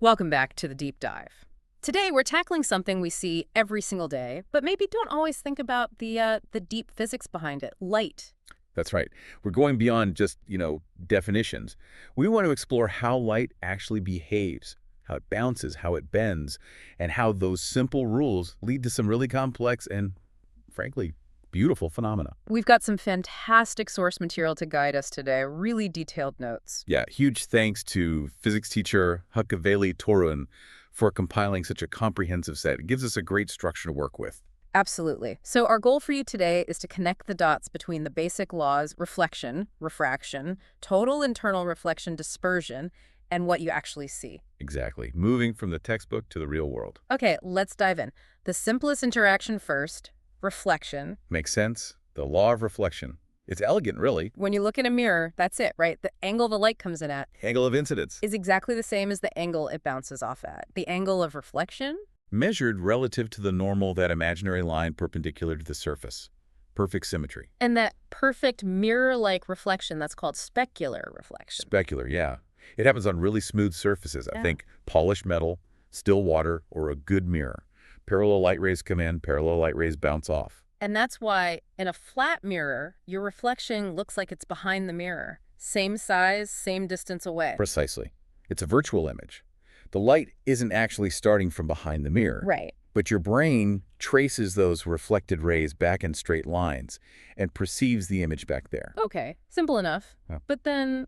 Welcome back to the deep dive. Today we're tackling something we see every single day, but maybe don't always think about the deep physics behind it, light. That's right. We're going beyond just, definitions. We want to explore how light actually behaves, how it bounces, how it bends, and how those simple rules lead to some really complex and, frankly, beautiful phenomena. We've got some fantastic source material to guide us today, really detailed notes. Yeah, huge thanks to physics teacher Hakaveli Torun for compiling such a comprehensive set. It gives us a great structure to work with. Absolutely. So our goal for you today is to connect the dots between the basic laws, reflection, refraction, total internal reflection dispersion, and what you actually see. Exactly. Moving from the textbook to the real world. Okay, let's dive in. The simplest interaction first, reflection. Makes sense? The law of reflection. It's elegant, really. When you look in a mirror, that's it, right? The angle the light comes in at Angle of incidence. is exactly the same as the angle it bounces off at. The angle of reflection? Measured relative to the normal, that imaginary line perpendicular to the surface. Perfect symmetry. And that perfect mirror-like reflection, that's called specular reflection. Specular, yeah. It happens on really smooth surfaces. I think polished metal, still water, or a good mirror. Parallel light rays come in, parallel light rays bounce off. And that's why in a flat mirror, your reflection looks like it's behind the mirror. Same size, same distance away. Precisely. It's a virtual image. The light isn't actually starting from behind the mirror. Right. But your brain traces those reflected rays back in straight lines and perceives the image back there. Okay, simple enough. Yeah. But then,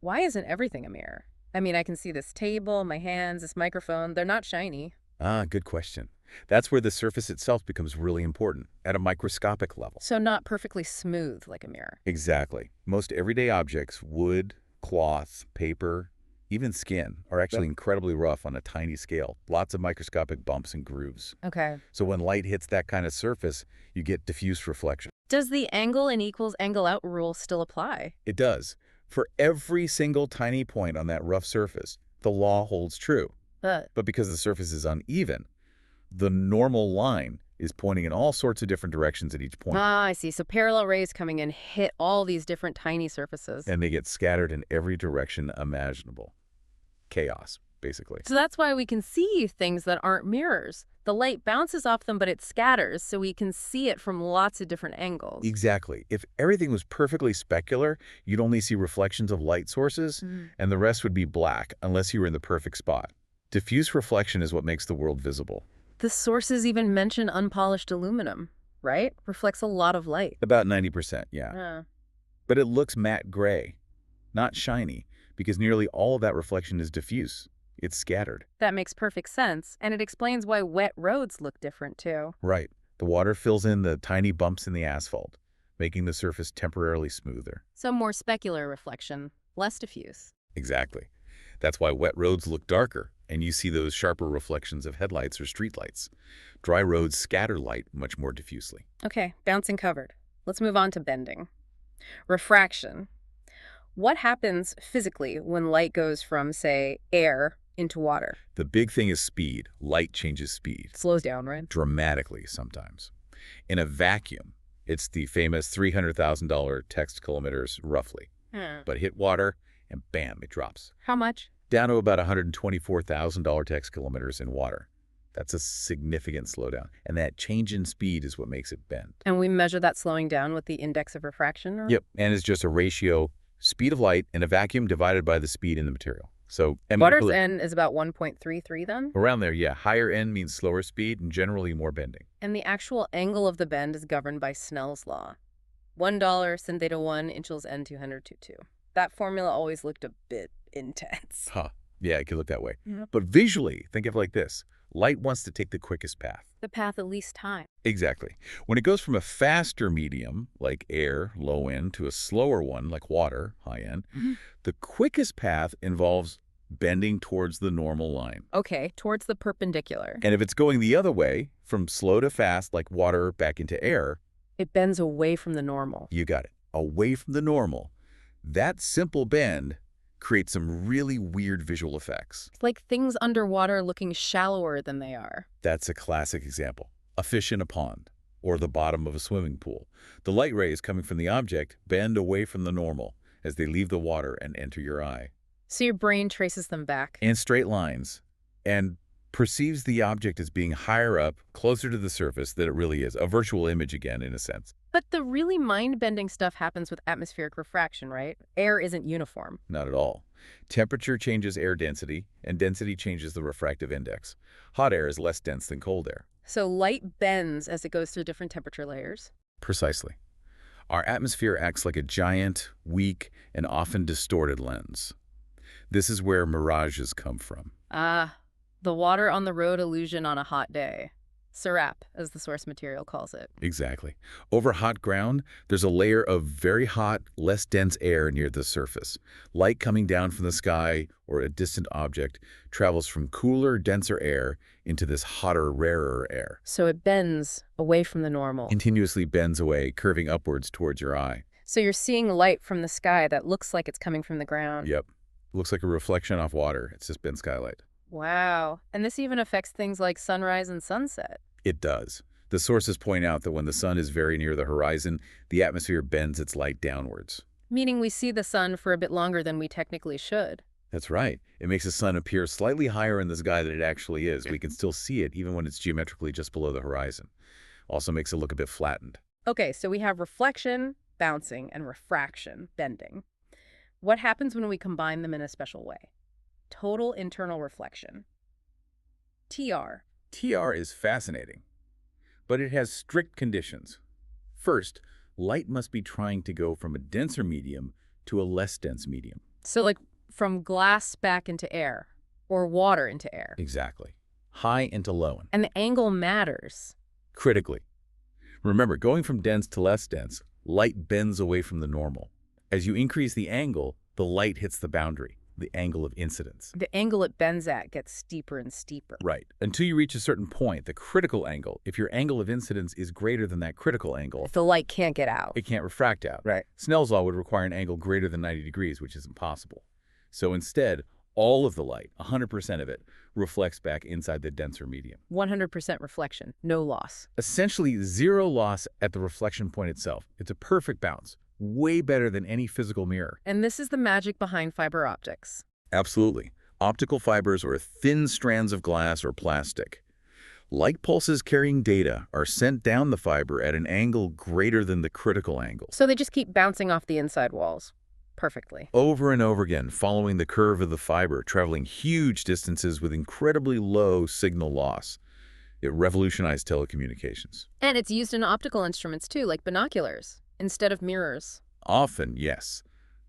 why isn't everything a mirror? I mean, I can see this table, my hands, this microphone. They're not shiny. Ah, good question. That's where the surface itself becomes really important, at a microscopic level. So not perfectly smooth like a mirror. Exactly. Most everyday objects, wood, cloth, paper, even skin, are actually incredibly rough on a tiny scale. Lots of microscopic bumps and grooves. Okay. So when light hits that kind of surface, you get diffuse reflection. Does the angle in equals angle out rule still apply? It does. For every single tiny point on that rough surface, the law holds true. But because the surface is uneven, the normal line is pointing in all sorts of different directions at each point. I see. So parallel rays coming in hit all these different tiny surfaces. And they get scattered in every direction imaginable. Chaos, basically. So that's why we can see things that aren't mirrors. The light bounces off them, but it scatters, so we can see it from lots of different angles. Exactly. If everything was perfectly specular, you'd only see reflections of light sources, and the rest would be black unless you were in the perfect spot. Diffuse reflection is what makes the world visible. The sources even mention unpolished aluminum, right? Reflects a lot of light. About 90%, yeah. But it looks matte gray, not shiny, because nearly all of that reflection is diffuse. It's scattered. That makes perfect sense, and it explains why wet roads look different, too. Right. The water fills in the tiny bumps in the asphalt, making the surface temporarily smoother. So more specular reflection, less diffuse. Exactly. That's why wet roads look darker, and you see those sharper reflections of headlights or streetlights. Dry roads scatter light much more diffusely. Okay, bouncing covered. Let's move on to bending. Refraction. What happens physically when light goes from, say, air into water? The big thing is speed. Light changes speed. It slows down, right? Dramatically sometimes. In a vacuum, it's the famous $300,000 text kilometers roughly. But hit water, and bam, it drops. How much? Down to about $124,000 text kilometers in water. That's a significant slowdown. And that change in speed is what makes it bend. And we measure that slowing down with the index of refraction? Or? Yep, and it's just a ratio, speed of light in a vacuum divided by the speed in the material. So Water's N is about 1.33 then? Around there, yeah. Higher N means slower speed and generally more bending. And the actual angle of the bend is governed by Snell's law. $1 sin theta 1 equals N 200 That formula always looked a bit intense. Huh. Yeah, it could look that way. But visually, think of it like this. Light wants to take the quickest path. The path of least time. Exactly. When it goes from a faster medium, like air, low N, to a slower one, like water, high N, the quickest path involves bending towards the normal line. Okay, towards the perpendicular. And if it's going the other way, from slow to fast, like water back into air, it bends away from the normal. You got it. Away from the normal. That simple bend creates some really weird visual effects. It's like things underwater looking shallower than they are. That's a classic example. A fish in a pond, or the bottom of a swimming pool. The light rays coming from the object bend away from the normal as they leave the water and enter your eye. So your brain traces them back. and straight lines and perceives the object as being higher up, closer to the surface than it really is. A virtual image again, in a sense. But the really mind-bending stuff happens with atmospheric refraction, right? Air isn't uniform. Not at all. Temperature changes air density, and density changes the refractive index. Hot air is less dense than cold air. So light bends as it goes through different temperature layers. Precisely. Our atmosphere acts like a giant, weak, and often distorted lens. This is where mirages come from. Ah, the water on the road illusion on a hot day. Syrap, as the source material calls it. Exactly. Over hot ground, there's a layer of very hot, less dense air near the surface. Light coming down from the sky or a distant object travels from cooler, denser air into this hotter, rarer air. So it bends away from the normal. Continuously bends away, curving upwards towards your eye. So you're seeing light from the sky that looks like it's coming from the ground. Yep. Looks like a reflection off water. It's just been skylight. Wow. And this even affects things like sunrise and sunset. It does. The sources point out that when the sun is very near the horizon, the atmosphere bends its light downwards. Meaning we see the sun for a bit longer than we technically should. That's right. It makes the sun appear slightly higher in the sky than it actually is. We can still see it even when it's geometrically just below the horizon. Also makes it look a bit flattened. Okay, so we have reflection, bouncing, and refraction, bending. What happens when we combine them in a special way? Total internal reflection. TR. TR is fascinating, but it has strict conditions. First, light must be trying to go from a denser medium to a less dense medium. So like from glass back into air, or water into air. Exactly. High into low. And the angle matters. Critically. Remember, going from dense to less dense, light bends away from the normal. As you increase the angle, the light hits the boundary, the angle of incidence. The angle it bends at gets steeper and steeper. Right. Until you reach a certain point, the critical angle, if your angle of incidence is greater than that critical angle, If the light can't get out. it can't refract out. Right. Snell's law would require an angle greater than 90 degrees, which isn't possible. So instead, all of the light, 100% of it, reflects back inside the denser medium. 100% reflection, no loss. Essentially zero loss at the reflection point itself. It's a perfect bounce, way better than any physical mirror. And this is the magic behind fiber optics. Absolutely. Optical fibers are thin strands of glass or plastic. Light pulses carrying data are sent down the fiber at an angle greater than the critical angle. So they just keep bouncing off the inside walls. Perfectly. Over and over again, following the curve of the fiber, traveling huge distances with incredibly low signal loss. It revolutionized telecommunications. And it's used in optical instruments too, like binoculars, instead of mirrors. Often, yes.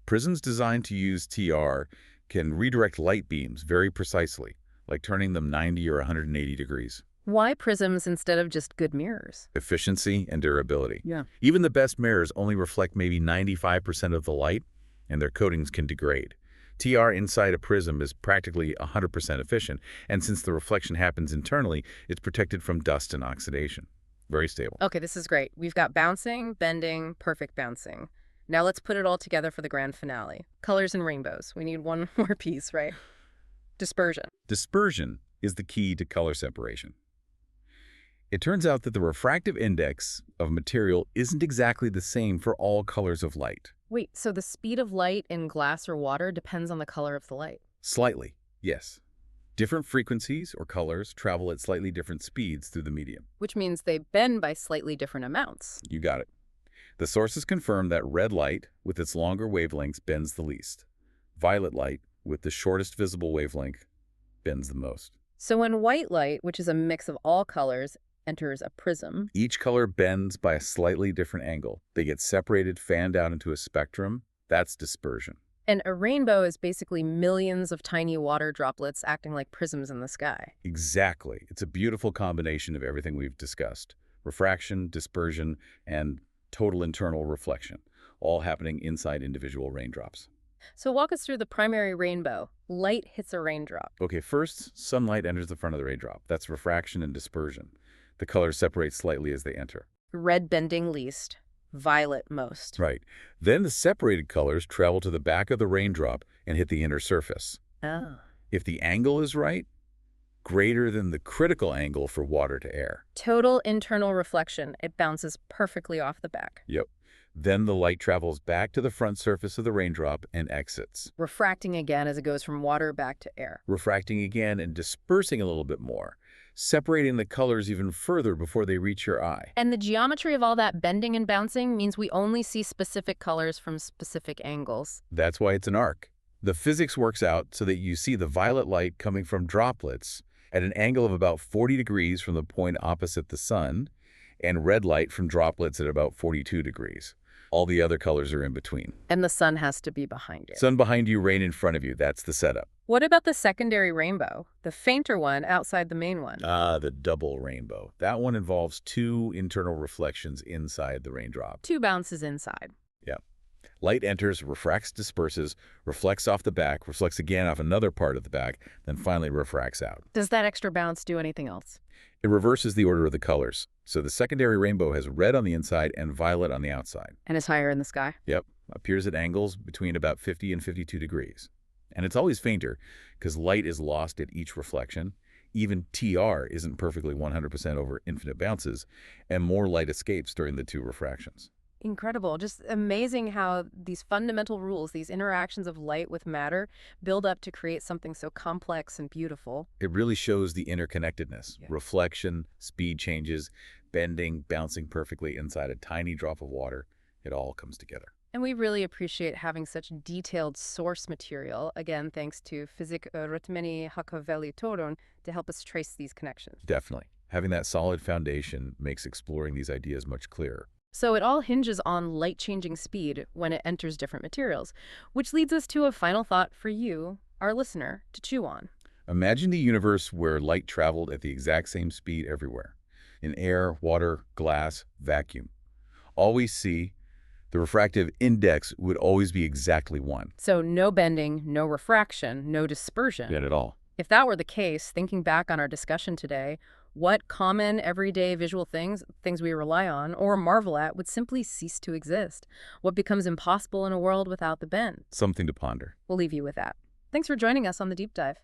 Prisms designed to use TR can redirect light beams very precisely, like turning them 90 or 180 degrees. Why prisms instead of just good mirrors? Efficiency and durability. Yeah. Even the best mirrors only reflect maybe 95% of the light, and their coatings can degrade. TR inside a prism is practically 100% efficient, and since the reflection happens internally, it's protected from dust and oxidation. Very stable. Okay, this is great. We've got bouncing, bending, perfect bouncing. Now let's put it all together for the grand finale. Colors and rainbows. We need one more piece, right? Dispersion. Dispersion is the key to color separation. It turns out that the refractive index of material isn't exactly the same for all colors of light. Wait, so the speed of light in glass or water depends on the color of the light? Slightly, yes. Different frequencies or colors travel at slightly different speeds through the medium. Which means they bend by slightly different amounts. You got it. The sources confirm that red light, with its longer wavelengths, bends the least. Violet light, with the shortest visible wavelength, bends the most. So when white light, which is a mix of all colors, enters a prism, Each color bends by a slightly different angle. They get separated, fanned out into a spectrum. That's dispersion. and a rainbow is basically millions of tiny water droplets acting like prisms in the sky. Exactly. It's a beautiful combination of everything we've discussed. Refraction, dispersion, and total internal reflection, all happening inside individual raindrops. So walk us through the primary rainbow. Light hits a raindrop. Okay, first, sunlight enters the front of the raindrop. That's refraction and dispersion. The colors separate slightly as they enter. Red bending least, violet most. Right. Then the separated colors travel to the back of the raindrop and hit the inner surface. Oh. If the angle is right, greater than the critical angle for water to air. Total internal reflection. It bounces perfectly off the back. Yep. Then the light travels back to the front surface of the raindrop and exits, refracting again as it goes from water back to air. refracting again and dispersing a little bit more, separating the colors even further before they reach your eye. And the geometry of all that bending and bouncing means we only see specific colors from specific angles. That's why it's an arc. The physics works out so that you see the violet light coming from droplets at an angle of about 40 degrees from the point opposite the sun, and red light from droplets at about 42 degrees. All the other colors are in between. And the sun has to be behind you. Sun behind you, rain in front of you. That's the setup. What about the secondary rainbow, the fainter one outside the main one? The double rainbow. That one involves two internal reflections inside the raindrop. Two bounces inside. Yeah. Light enters, refracts, disperses, reflects off the back, reflects again off another part of the back, then finally refracts out. Does that extra bounce do anything else? It reverses the order of the colors. So the secondary rainbow has red on the inside and violet on the outside. And is higher in the sky? Yep. Appears at angles between about 50 and 52 degrees. And it's always fainter because light is lost at each reflection. Even TR isn't perfectly 100% over infinite bounces, and more light escapes during the two refractions. Incredible. Just amazing how these fundamental rules, these interactions of light with matter, build up to create something so complex and beautiful. It really shows the interconnectedness. Yeah. Reflection, speed changes, bending, bouncing perfectly inside a tiny drop of water. It all comes together. And we really appreciate having such detailed source material, again, thanks to Physik Rutmeni Hakaveli Torun, to help us trace these connections. Definitely. Having that solid foundation makes exploring these ideas much clearer. So it all hinges on light-changing speed when it enters different materials, which leads us to a final thought for you, our listener, to chew on. Imagine the universe where light traveled at the exact same speed everywhere. In air, water, glass, vacuum. All we see, the refractive index would always be exactly 1. So no bending, no refraction, no dispersion. Yet at all. If that were the case, thinking back on our discussion today, what common everyday visual things we rely on or marvel at would simply cease to exist? What becomes impossible in a world without the bend? Something to ponder. We'll leave you with that. Thanks for joining us on The Deep Dive.